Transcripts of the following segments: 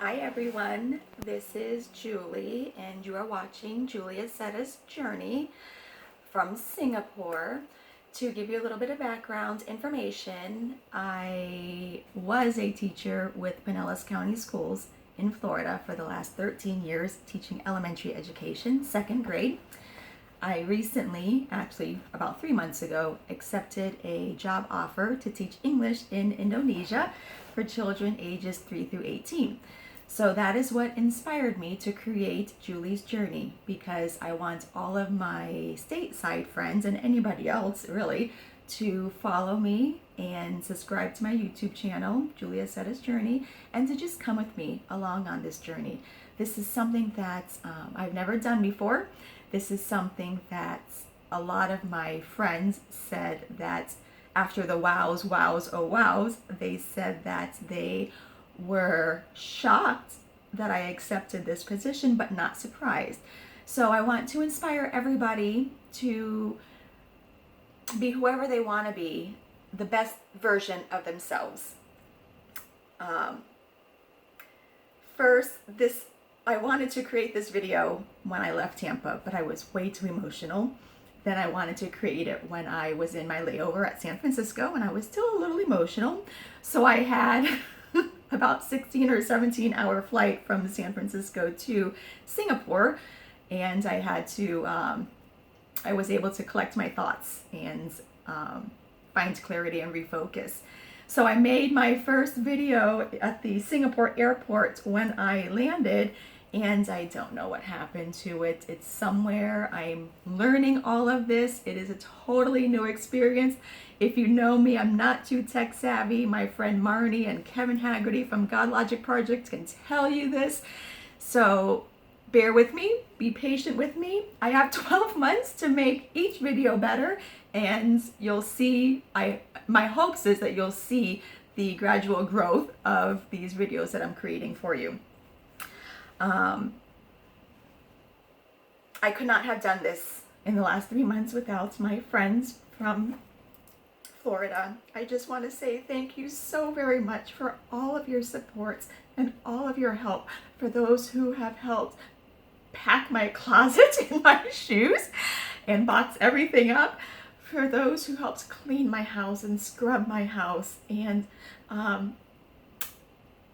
Hi everyone, this is Julie and you are watching Accetta's journey from Singapore. To give you a little bit of background information, I was a teacher with Pinellas County Schools in Florida for the last 13 years teaching elementary education, second grade. I recently, actually about 3 months ago, accepted a job offer to teach English in Indonesia for children ages 3 through 18. So that is what inspired me to create Julie's Journey, because I want all of my stateside friends and anybody else really to follow me and subscribe to my YouTube channel, Julie Acetta's Journey, and to just come with me along on this journey. This is something that I've never done before. This is something that a lot of my friends said that after the wows, oh wows, they said that they were shocked that I accepted this position, but not surprised. So I want to inspire everybody to be whoever they want to be, the best version of themselves. First, I wanted to create this video when I left Tampa, but I was way too emotional. Then I wanted to create it when I was in my layover at San Francisco, and I was still a little emotional. So I had about 16 or 17 hour flight from San Francisco to Singapore, and I was able to collect my thoughts and find clarity and refocus. So I made my first video at the Singapore airport when I landed, and I don't know what happened to it. It's somewhere. I'm learning all of this. It is a totally new experience. If you know me, I'm not too tech savvy. My friend Marnie and Kevin Haggerty from God Logic Project can tell you this. So bear with me, be patient with me. I have 12 months to make each video better, and you'll see, my hopes is that you'll see the gradual growth of these videos that I'm creating for you. I could not have done this in the last 3 months without my friends from Florida. I just want to say thank you so very much for all of your supports and all of your help, for those who have helped pack my closet and my shoes and box everything up, for those who helped clean my house and scrub my house and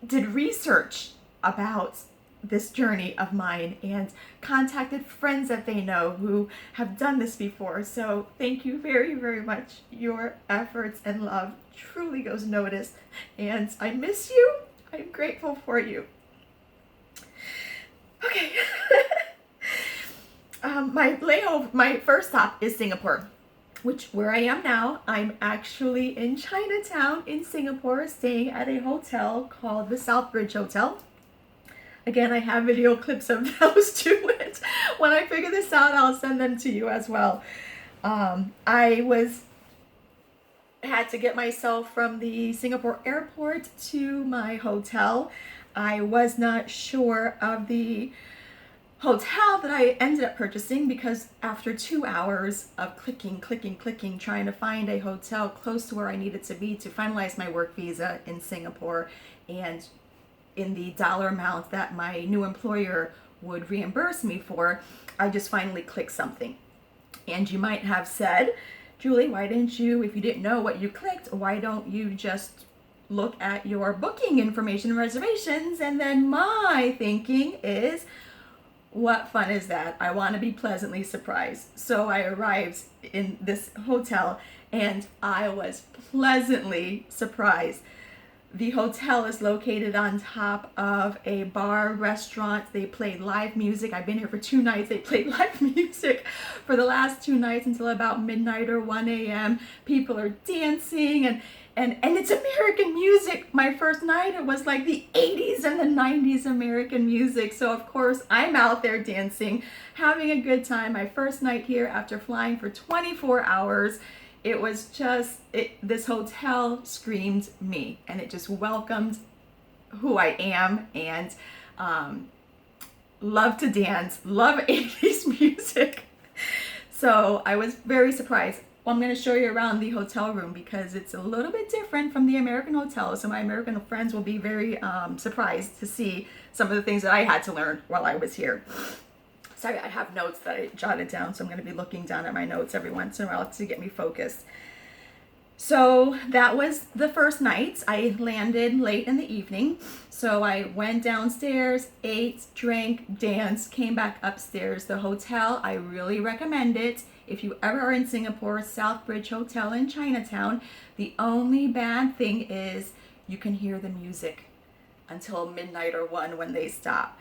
did research about this journey of mine and contacted friends that they know who have done this before. So thank you very, very much. Your efforts and love truly goes noticed, and I miss you. I'm grateful for you. Okay. My first stop is Singapore, where I am now. I'm actually in Chinatown in Singapore, staying at a hotel called the Southbridge Hotel. Again, I have video clips of those too. When I figure this out, I'll send them to you as well. I had to get myself from the Singapore airport to my hotel. I was not sure of the hotel that I ended up purchasing, because after 2 hours of clicking, trying to find a hotel close to where I needed to be to finalize my work visa in Singapore and in the dollar amount that my new employer would reimburse me for, I just finally clicked something. And you might have said, Julie, why didn't you, if you didn't know what you clicked, why don't you just look at your booking information and reservations? And then my thinking is, what fun is that? I want to be pleasantly surprised. So I arrived in this hotel and I was pleasantly surprised. The hotel is located on top of a bar, restaurant. They played live music. I've been here for 2 nights. They played live music for the last 2 nights until about midnight or 1 a.m. People are dancing and it's American music. My first night, it was like the 80s and the 90s American music. So of course I'm out there dancing, having a good time. My first night here after flying for 24 hours. It was just, this hotel screamed me, and it just welcomed who I am, and love to dance, love 80s music. So I was very surprised. Well, I'm going to show you around the hotel room because it's a little bit different from the American hotels. So my American friends will be very surprised to see some of the things that I had to learn while I was here. Sorry, I have notes that I jotted down, so I'm going to be looking down at my notes every once in a while to get me focused. So that was the first night. I landed late in the evening. So I went downstairs, ate, drank, danced, came back upstairs. The hotel, I really recommend it. If you ever are in Singapore, Southbridge Hotel in Chinatown, the only bad thing is you can hear the music until midnight or 1 when they stop.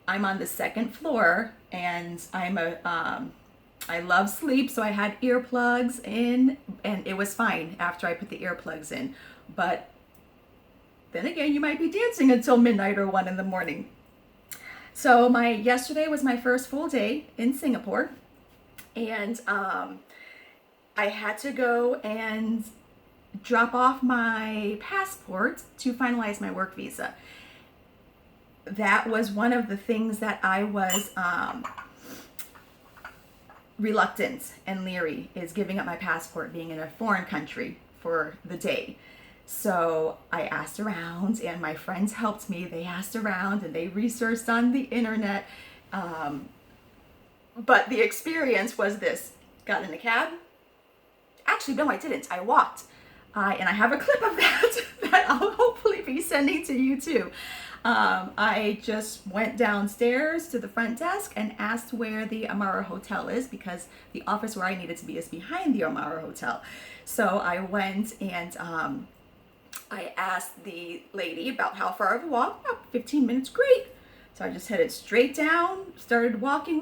I'm on the second floor and I love sleep, so I had earplugs in, and it was fine after I put the earplugs in. But then again, you might be dancing until midnight or 1 in the morning. So yesterday was my first full day in Singapore, and I had to go and drop off my passport to finalize my work visa. That was one of the things that I was reluctant and leery, is giving up my passport, being in a foreign country for the day. So I asked around, and my friends helped me. They asked around and they researched on the internet. But the experience was this: got in a cab. Actually, no, I didn't. I walked. And I have a clip of that I'll hopefully be sending to you too. I just went downstairs to the front desk and asked where the Amara Hotel is, because the office where I needed to be is behind the Amara Hotel. So I went and I asked the lady about how far of a walk. About 15 minutes, great. So I just headed straight down, started walking,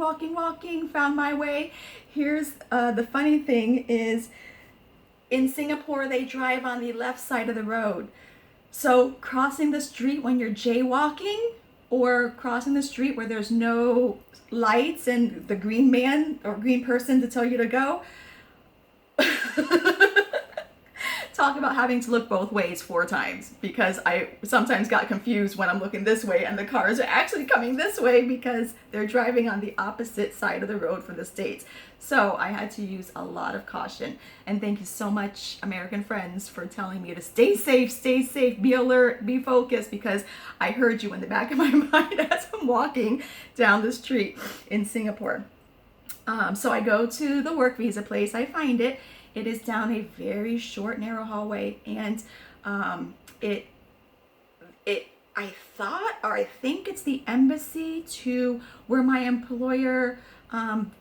found my way. Here's the funny thing is, in Singapore, they drive on the left side of the road. So crossing the street when you're jaywalking, or crossing the street where there's no lights and the green man or green person to tell you to go. Talk about having to look both ways 4 times, because I sometimes got confused when I'm looking this way and the cars are actually coming this way because they're driving on the opposite side of the road for the States. So I had to use a lot of caution. And thank you so much, American friends, for telling me to stay safe, be alert, be focused, because I heard you in the back of my mind as I'm walking down the street in Singapore. So I go to the work visa place, I find it. It is down a very short, narrow hallway, and I think it's the embassy to where my employer from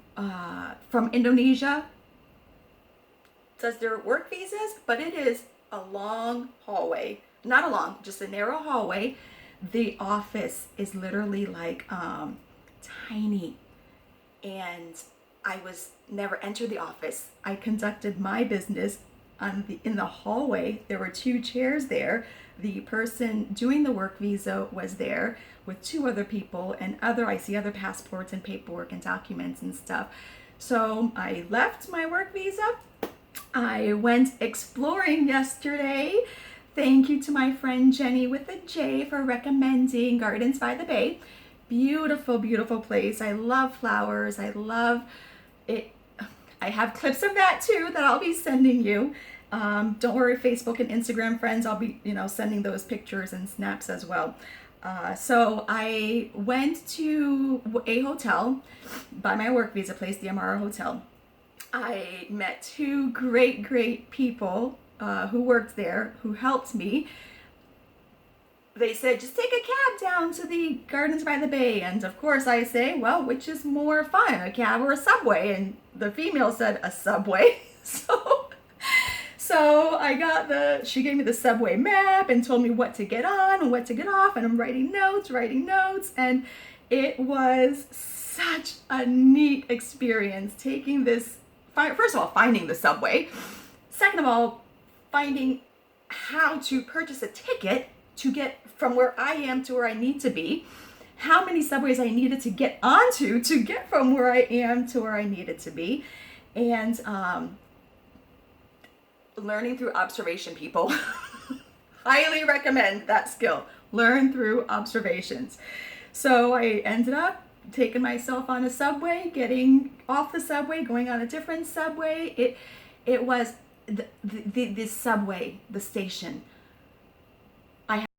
Indonesia does their work visas, but it is a long hallway. Not a long, just a narrow hallway. The office is literally like tiny, and I was never entered the office. I conducted my business in the hallway. There were 2 chairs there. The person doing the work visa was there with 2 other people, and I see other passports and paperwork and documents and stuff. So I left my work visa. I went exploring yesterday. Thank you to my friend Jenny with a J for recommending Gardens by the Bay. Beautiful, beautiful place. I love flowers. I love it. I have clips of that too that I'll be sending you. Don't worry, Facebook and Instagram friends, I'll be sending those pictures and snaps as well. So I went to a hotel by my work visa place, the Amara Hotel. I met 2 great people who worked there, who helped me. They said, just take a cab down to the Gardens by the Bay. And of course I say, well, which is more fun, a cab or a subway? And the female said, a subway. So she gave me the subway map and told me what to get on and what to get off. And I'm writing notes. And it was such a neat experience taking this, first of all, finding the subway. Second of all, finding how to purchase a ticket to get from where I am to where I need to be, how many subways I needed to get onto to get from where I am to where I needed to be, and learning through observation, people. Highly recommend that skill. Learn through observations. So I ended up taking myself on a subway, getting off the subway, going on a different subway. It was the subway, the station.